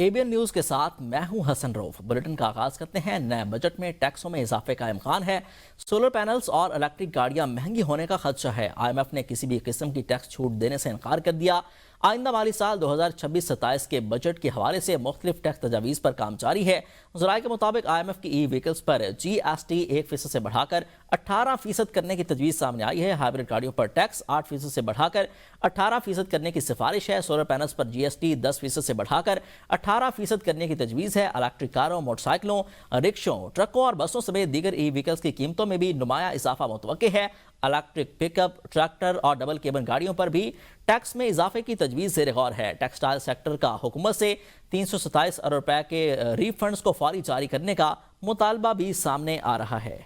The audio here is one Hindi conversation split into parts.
एबीएन न्यूज के साथ मैं हूं हसन रऊफ। बुलेटिन का आगाज करते हैं। नए बजट में टैक्सों में इजाफे का इम्कान है। सोलर पैनल्स और इलेक्ट्रिक गाड़ियां महंगी होने का खदशा है। IMF ने किसी भी किस्म की टैक्स छूट देने से इनकार कर दिया। आइंदा माली साल 2026-27 के बजट के हवाले से मुख्तलिफ टैक्स तजावीज पर काम जारी है। ज़राए के मुताबिक IMF की ई व्हीकल्स पर GST 1% से बढ़ाकर 18% करने की तजवीज़ सामने आई है। हाइब्रिड गाड़ियों पर टैक्स 8% से बढ़ाकर 18% करने की सिफारिश है। सोलर पैनल्स पर GST 10% से बढ़ाकर 18% करने की तजवीज़ है। इलेक्ट्रिक कारों, मोटरसाइकिलों, रिक्शों, ट्रकों और बसों समेत दीगर ई व्हीकल्स की कीमतों में भी नुमाया इजाफा मुतवक्के है। इलेक्ट्रिक पिकअप, ट्रैक्टर और डबल केबन गाड़ियों पर भी टैक्स में इजाफे की तजवीज़ ज़ेर गौर है। टेक्सटाइल सेक्टर का हुकूमत से 327 अरब रुपए के रिफंड्स को फौरी जारी करने का मुतालबा भी सामने आ रहा है।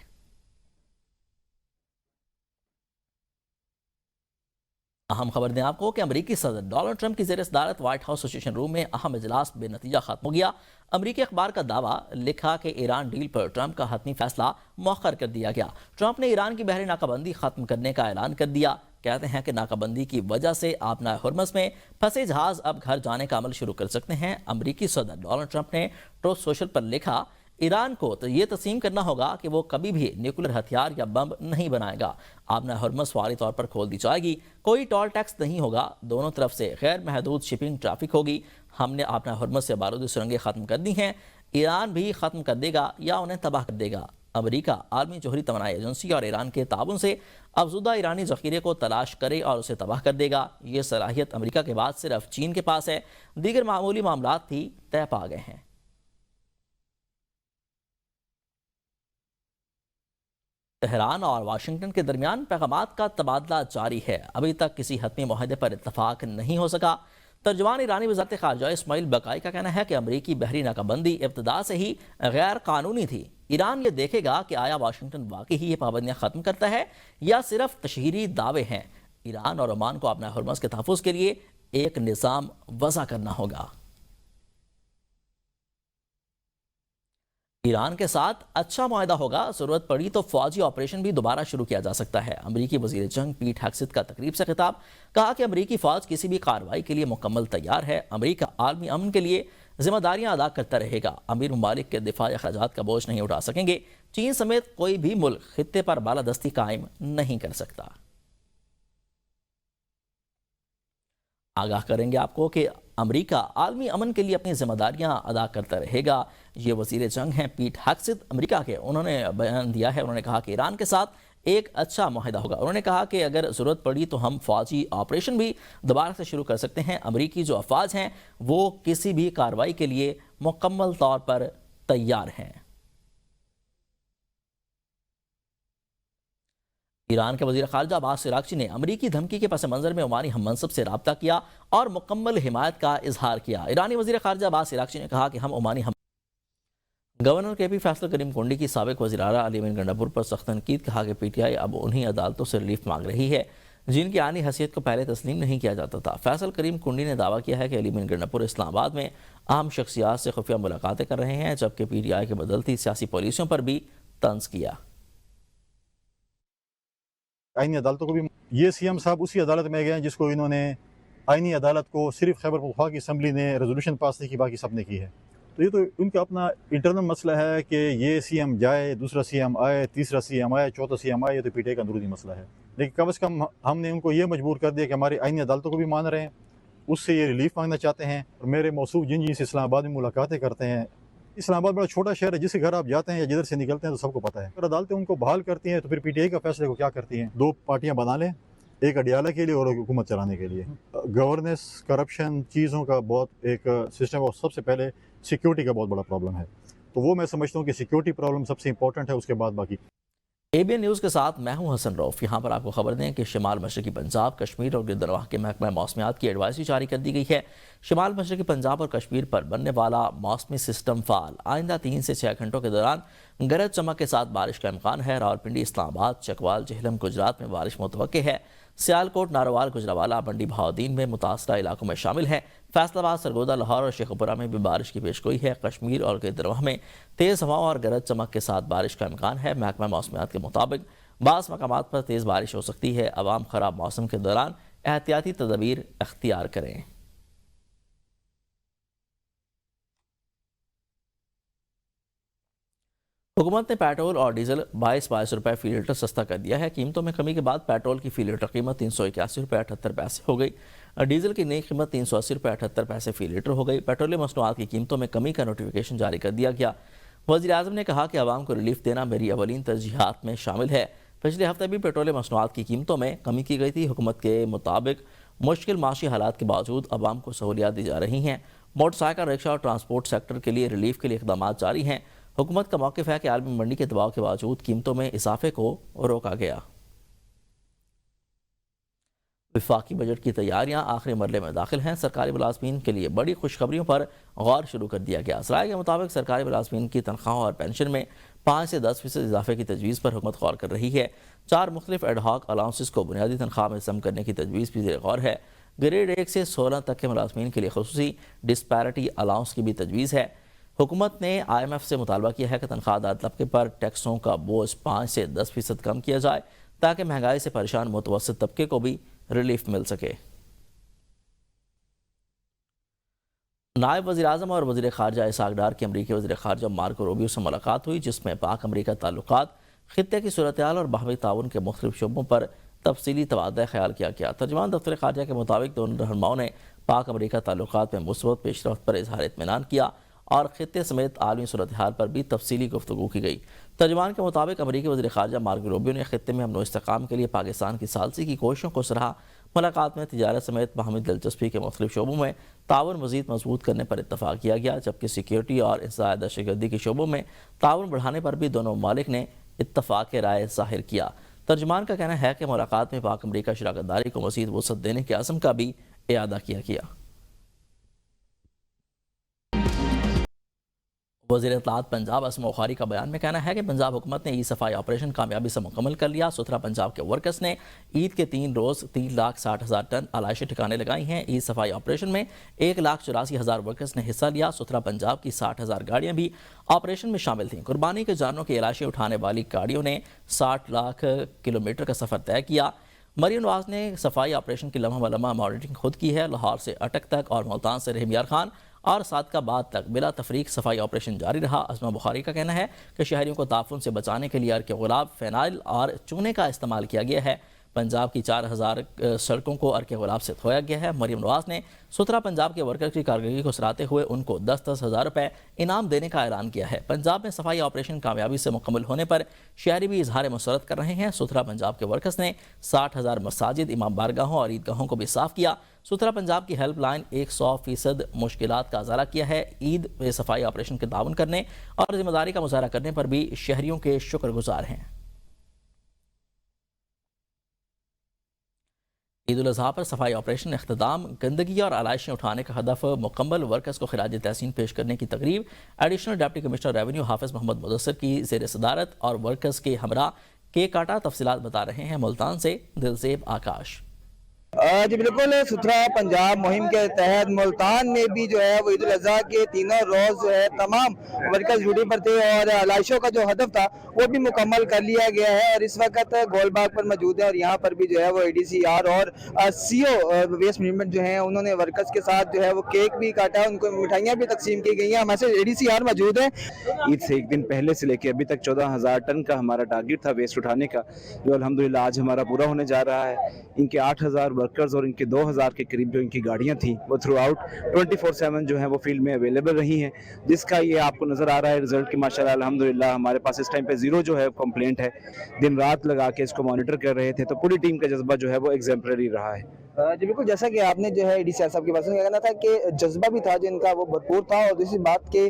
अहम खबर दें आपको कि अमरीकी सदर डोनाल्ड ट्रंप की ज़ेर सदारत व्हाइट हाउस सिचुएशन रूम में अहम इजलास बेनतीजा खत्म हो गया। अमरीकी अखबार का दावा लिखा कि ईरान डील पर ट्रंप का हतमी फैसला मौखर कर दिया गया। ट्रंप ने ईरान की बहरी नाकाबंदी खत्म करने का ऐलान कर दिया। कहते हैं कि नाकाबंदी की वजह से आबना हुर्मस में फंसे जहाज अब घर जाने का अमल शुरू कर सकते हैं। अमरीकी सदर डोनाल्ड ट्रंप ने ट्रूथ सोशल पर लिखा, ईरान को तो ये तस्लीम करना होगा कि वो कभी भी न्यूक्लियर हथियार या बम नहीं बनाएगा। आबना हुर्मस फौरी तौर पर खोल दी जाएगी। कोई टोल टैक्स नहीं होगा। दोनों तरफ से गैर महदूद शिपिंग ट्रैफिक होगी। हमने आबना हुर्मस से बारूदी सुरंगें खत्म कर दी हैं। ईरान भी खत्म कर देगा या उन्हें तबाह कर देगा। अमरीका आलमी जोहरी तवानाई एजेंसी और ईरान के ताबन से अफजुदा ईरानी जखीरे को तलाश करे और उसे तबाह कर देगा। ये सलाहियत अमरीका के बाद सिर्फ चीन के पास है। दीगर मामूली मामलात भी तय पा गए हैं। तेहरान और वाशिंगटन के दरमियान पैगामात का तबादला जारी है। अभी तक किसी हतमी मुआहदे पर इत्तफाक नहीं हो सका। तर्जुमान ईरानी वज़ारत ख़ारजा इस्माइल बकाई का कहना है कि अमरीकी बहरी नाकाबंदी इब्तिदा से ही गैर कानूनी थी। ईरान ये देखेगा कि आया वाशिंगटन वाकई ही ये पाबंदियाँ ख़त्म करता है या सिर्फ तशहीरी दावे हैं। ईरान और ओमान को अपना हुर्मस के तहफ़्फ़ुज़ के लिए एक निज़ाम वज़ा करना होगा। ईरान के साथ अच्छा मुआहदा होगा। जरूरत पड़ी तो फौजी ऑपरेशन भी दोबारा शुरू किया जा सकता है। अमरीकी वजीर जंग पीट हेग्सेथ का तकरीब से खिताब, कहा कि अमरीकी फौज किसी भी कार्रवाई के लिए मुकम्मल तैयार है। अमरीका आलमी अमन के लिए जिम्मेदारियां अदा करता रहेगा। अमीर ममालिक के दिफाई अखराजात का बोझ नहीं उठा सकेंगे। चीन समेत कोई भी मुल्क खित्ते पर बालादस्ती कायम नहीं कर सकता। आगाह करेंगे आपको कि अमरीका आलमी अमन के लिए अपनी जिम्मेदारियां अदा करता रहेगा। ये वजीर जंग हैं पीट हेग्सेथ अमरीका के। उन्होंने बयान दिया है। उन्होंने कहा कि ईरान के साथ एक अच्छा मुआहदा होगा। उन्होंने कहा कि अगर ज़रूरत पड़ी तो हम फौजी ऑपरेशन भी दोबारा से शुरू कर सकते हैं। अमरीकी जो अफवाज हैं वो किसी भी कार्रवाई के लिए मुकम्मल तौर पर तैयार हैं। ईरान के वज़ीर ख़ारिजा अब्बास अराग़ची ने अमरीकी धमकी के पस मंज़र में ओमानी हम मनसब से रब्ता किया और मुकम्मल हिमायत का इजहार किया। ईरानी वज़ीर ख़ारिजा अब्बास अराग़ची ने कहा कि हम ओमानी हम गवर्नर KP फैसल करीम कुंडी की साबिक़ वज़ीर आला अली अमीन गंडापुर पर सख्त तनकीद, कहा कि PTI अब उन्हीं अदालतों से रिलीफ मांग रही है जिनकी आनी हैसियत को पहले तस्लीम नहीं किया जाता था। फैसल करीम कुंडी ने दावा किया है कि अली अमीन गंडापुर इस्लामाबाद में अहम शख्सियात से खुफिया मुलाकातें कर रहे हैं, जबकि PTI की बदलती सियासी पॉलिसियों पर भी तंज किया। आईनी अदालतों को भी ये CM साहब उसी अदालत में गए हैं जिसको इन्होंने आईनी अदालत को सिर्फ खैबर पख्तूनख्वा की असम्बली ने रेजोल्यूशन पास नहीं की, बाकी सब ने की है। तो ये तो उनका अपना इंटरनल मसला है कि ये CM जाए, दूसरा CM आए, तीसरा CM आए, चौथा CM आए, ये तो PTI का अंदरूनी मसला है। लेकिन कम से कम हमने उनको ये मजबूर कर दिया कि हमारी आईनी अदालतों को भी मान रहे हैं, उससे ये रिलीफ मांगना चाहते हैं। और मेरे मौसूफ जिनसे इस्लामाबाद में मुलाकातें करते हैं, इस्लामाबाद बड़ा छोटा शहर है, जिसके घर आप जाते हैं या जिधर से निकलते हैं तो सबको पता है। अगर अदालतें उनको बहाल करती हैं तो फिर PTI का फैसले को क्या करती हैं? दो पार्टियां बना लें, एक अडियाला के लिए और एक हुकूमत चलाने के लिए। गवर्नेंस, करप्शन चीज़ों का बहुत एक सिस्टम, और सबसे पहले सिक्योरिटी का बहुत बड़ा प्रॉब्लम है। तो वो मैं समझता हूँ कि सिक्योरिटी प्रॉब्लम सबसे इंपॉर्टेंट है, उसके बाद बाकी। एबीएन न्यूज़ के साथ मैं हूं हसन रऊफ। यहाँ पर आपको खबर दें कि शिमाल मशरकी पंजाब, कश्मीर और गिरदरवाह के महकमा मौसमियात की एडवाइजरी जारी कर दी गई है। शिमाल मशरकी पंजाब और कश्मीर पर बनने वाला मौसमी सिस्टम फाल। आइंदा 3 से 6 घंटों के दौरान गरज चमक के साथ बारिश का इम्कान है। रावलपिंडी, इस्लामाबाद, चकवाल, जेहलम, गुजरात में बारिश मुतवक्के है। सियालकोट, नारोवाल, गुजरावाला, मंडी, बहाउद्दीन में मुतासरा इलाकों में शामिल है। फैसलाबाद, सरगोदा, लाहौर और शेखपुरा में भी बारिश की पेशगोई है। कश्मीर और गिरदरवाह में तेज़ हवाओं और गरज चमक के साथ बारिश का इम्कान है। महकमा मौसमियात के मुताबिक बाज़ मकामात पर तेज़ बारिश हो सकती है। अवाम ख़राब मौसम के दौरान एहतियाती तदबीर अख्तियार करें। हुकूमत ने पेट्रोल और डीजल 22 रुपये फी लीटर सस्ता कर दिया है। कीमतों में कमी के बाद पेट्रोल की फी लीटर कीमत 381 रुपये 78 पैसे हो गई। डीजल की नई कीमत 380 रुपये 78 पैसे फी लीटर हो गई। पेट्रोलियम मसनूआत की कीमतों में कमी का नोटिफिकेशन जारी कर दिया गया। वज़ीर-ए-आज़म ने कहा कि आवाम को रिलीफ देना मेरी अवलीन तरजीहात में शामिल है। पिछले हफ्ते भी पेट्रोलियम मसनूआत की कीमतों में कमी की गई थी। हुकूमत के मुताबिक मुश्किल माशी हालात के बावजूद आवाम को सहूलियात दी जा रही हैं। मोटरसाइकिल, रिक्शा और ट्रांसपोर्ट सेक्टर के लिए रिलीफ के लिए इक़दाम जारी हैं। हुकूमत का मौक़िफ़ है कि आलमी मंडी के दबाव के बावजूद कीमतों में इजाफे को रोका गया। वफाकी बजट की तैयारियां आखिरी मरले में दाखिल हैं। सरकारी मुलाजमीन के लिए बड़ी खुशखबरियों पर गौर शुरू कर दिया गया। ज़राए के मुताबिक सरकारी मुलाजमीन की तनख्वाह और पेंशन में 5 से 10% इजाफे की तजवीज़ पर हुकूमत गौर कर रही है। 4 मुख्तलिफ एडहॉक अलाउंसेस को बुनियादी तनख्वाह में जम करने की तजवीज़ भी ज़ेर गौर है। ग्रेड 1 से 16 तक के मुलाजमीन के लिए खुसूसी डिस्पैरिटी अलाउंस की भी तजवीज़ है। हुकूमत ने IMF से मुतालबा किया है कि तनख्वाहदार तबके पर टैक्सों का बोझ 5 से 10% कम किया जाए ताकि महंगाई से परेशान मुतवस्सित तबके को भी रिलीफ मिल सके। नायब वज़ीर-ए-आज़म और वज़ीर ख़ारजा इसहाक़ डार की अमरीकी वज़ीर ख़ारजा मार्को रूबियो से मुलाकात हुई, जिसमें पाक अमरीका ताल्लुकात, खित्ते की सूरत-ए-हाल और बाहमी ताउन के मुख्तलिफ शोबों पर तफसीली तबादला ख्याल किया गया। तर्जुमान दफ्तर ख़ारजा के मुताबिक दोनों रहनुमाओं ने पाक अमरीका ताल्लुकात में मुस्बत पेशरफ्त पर इजहार इत्मीनान किया और खित्ते समेत आलमी सूरत-ए-हाल पर भी तफसीली गुफ्तगू की गई। तर्जुमान के मुताबिक अमरीकी वज़ीर ख़ारजा मार्को रूबियो ने खित्ते में अमन व इस्तेहकाम के लिए पाकिस्तान की सालसी की कोशिशों को सराहा। मुलाकात में तिजारत समेत बाहमी दिलचस्पी के मुख्तलिफ शोबों में ताउन मज़ीद मजबूत करने पर इत्तफ़ाक़ किया गया, जबकि सिक्योरिटी और इंसदाद दहशतगर्दी के शोबों में ताउन बढ़ाने पर भी दोनों ममालिक ने इत्तफ़ाक़ राय ज़ाहिर किया। तर्जुमान का कहना है कि मुलाकात में पाक अमरीका शराकत दारी को मज़ीद वुसअत देने के अज़्म का भी इआदा किया गया। वज़ीर इत्तलात पंजाब असमा बुखारी का बयान में कहना है कि पंजाब हुकूमत ने ई सफाई ऑपरेशन कामयाबी से मुकम्मल कर लिया। सुथरा पंजाब के वर्कर्स ने ईद के 3 रोज़ 3,60,000 टन आलाइशी ठिकाने लगाई हैं। ई सफाई ऑपरेशन में 1,84,000 वर्कर्स ने हिस्सा लिया। सुथरा पंजाब की 60,000 गाड़ियाँ भी ऑपरेशन में शामिल थीं। कुर्बानी के जानवरों की आलाइशी उठाने वाली गाड़ियों ने 60 लाख किलोमीटर का सफ़र तय किया। मरियम नवाज ने सफाई ऑपरेशन की लम्हा बलम्हा मॉनिटरिंग खुद की है। लाहौर से अटक तक और मुल्तान से रहम यार खान और सादकाबाद तक बिला तफरीक सफाई ऑपरेशन जारी रहा। असमा बुखारी का कहना है कि शहरियों को ताफुन से बचाने के लिए अर्क गुलाब, फेनाइल और चूने का इस्तेमाल किया गया है। पंजाब की 4,000 सड़कों को अर्क गुलाब से धोया गया है। मरियम नवाज ने सुथरा पंजाब के वर्कर की कारकर्दगी को सराहते हुए उनको 10-10 हज़ार रुपये इनाम देने का ऐलान किया है। पंजाब में सफाई ऑपरेशन कामयाबी से मुकम्मल होने पर शहरी भी इजहार मसरत कर रहे हैं। सुथरा पंजाब के वर्कर्स ने 60,000 मसाजिद, इमाम बारगाहों और ईदगाहों को भी साफ किया। सुथरा पंजाब की हेल्पलाइन 100% मुश्किलात का इजारा किया है। ईद में सफाई ऑपरेशन के ताउन करने और जिम्मेदारी का मुजाहरा करने पर भी शहरियों के शुक्रगुजार हैं। ईद उल अज़हा पर सफाई ऑपरेशन अख्ताम, गंदगी और आलाइशें उठाने का हदफ मुकम्मल वर्कर्स को खिराज तहसीन पेश करने की तकरीब एडिशनल डिप्टी कमिश्नर रेवेन्यू हाफिज़ मोहम्मद मुदस्सिर की ज़ेर सदारत और वर्कर्स के हमरा केक काटा। तफसीलात बता रहे हैं मुल्तान से दिलजेब आकाश। जी बिल्कुल, सुथरा पंजाब मुहिम के तहत मुल्तान में भी जो है वो ईद उल अज़हा के तीनों रोज़ जो है तमाम वर्कर्स ड्यूटी पर थे और आलाइशों का जो हदफ था वो भी मुकम्मल कर लिया गया है। और इस वक्त गोलबाग पर मौजूद है और यहाँ पर भी जो है वो ADCR और CO वेस्ट मैनेजमेंट जो है उन्होंने वर्कर्स के साथ जो है वो केक भी काटा है, उनको मिठाइयाँ भी तकसीम की गई हैं। हमारे साथ ADCR मौजूद है। ईद से एक दिन पहले से लेकर अभी तक 14,000 टन का हमारा टारगेट था वेस्ट उठाने का, जो अल्हम्दुलिल्लाह आज हमारा पूरा होने जा रहा है। इनके 8,000 वर्कर्स और इनके 2,000 के करीब जो इनकी गाड़ियाँ थी वो थ्रू आउट 24/7 जो है वो फील्ड में अवेलेबल रही हैं, जिसका ये आपको नज़र आ रहा है रिजल्ट की माशाल्लाह अल्हम्दुलिल्लाह। हमारे पास इस टाइम पे जीरो जो है कंप्लेंट है। दिन रात लगा के इसको मॉनिटर कर रहे थे, तो पूरी टीम का जज्बा जो है वो एग्जाम्पलरी रहा है। जी बिल्कुल, जैसा कि आपने जो है ADCR साहब की बात सुनी, कहना था कि जज्बा भी था जो इनका वो भरपूर था और दूसरी बात के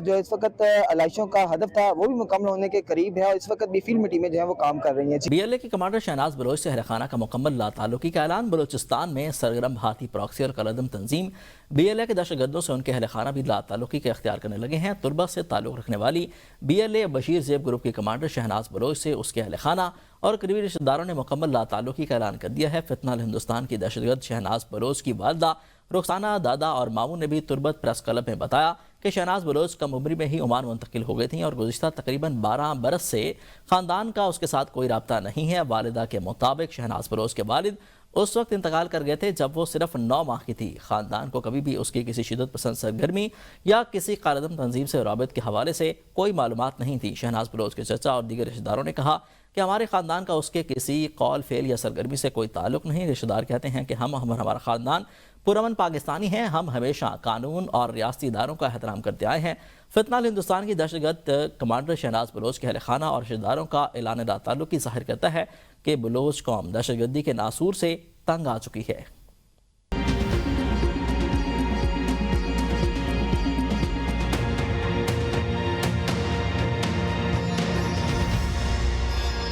जो इस वक्त आलाइशों का हदफ था वो भी मुकम्मल होने के करीब है और इस वक्त भी फील्ड में टीमें जो है वो काम कर रही हैं। BLA के कमांडर शहनाज बलोच से अहलखाना का मुकम्मल लाताल्लुकी का ऐलान। बलोचिस्तान में सरगर्म हाथी प्रॉक्सी और कलदम तंजीम BLA के दहशतगर्दों से उनके अहलखाना भी लाताल्लुकी का इख्तियार करने लगे हैं। तुरबा से ताल्लुक रखने वाली BLA बशीर ज़ेब ग्रुप के कमांडर शहनाज बलोच से उसके अहलखाना और करीबी रिश्तेदारों ने मुकम्मल लाताल्लुकी का ऐलान कर दिया है। फितनाल हिंदुस्तान की दहशतगर्द शहनाज बलोच की वालदा रुखसाना दादा और मामू ने भी तुरबत प्रेस क्लब में बताया कि शहनाज बलोच कम उम्री में ही ओमान मुंतकिल हो गई थी और गुज़िश्ता तकरीबन 12 बरस से ख़ानदान का उसके साथ कोई रब्ता नहीं है। वालिदा के मुताबिक शहनाज बलोच के वालिद उस वक्त इंतकाल कर गए थे जब वो सिर्फ 9 माह की थी। ख़ानदान को कभी भी उसकी किसी शिद्दत पसंद सरगर्मी या किसी कालदम तंजीम से रबत के हवाले से कोई मालूमात नहीं थी। शहनाज बलोच के चचा और दीगर रिश्तेदारों ने कहा कि हमारे ख़ानदान का उसके किसी कौल फेल या सरगर्मी से कोई ताल्लुक नहीं। रिश्तेदार कहते हैं कि हम हमारा ख़ानदान पुरअमन पाकिस्तानी हैं। हम हमेशा कानून और रियासती इदारों का एहतराम करते आए हैं। फितना हिंदुस्तान की दहशतगर्द कमांडर शहनाज बलोच के अहल खाना और रिश्तेदारों का ऐलान ताल्लुक की ज़ाहिर करता है कि बलोच कौम दहशतगर्दी के नासूर से तंग आ चुकी है।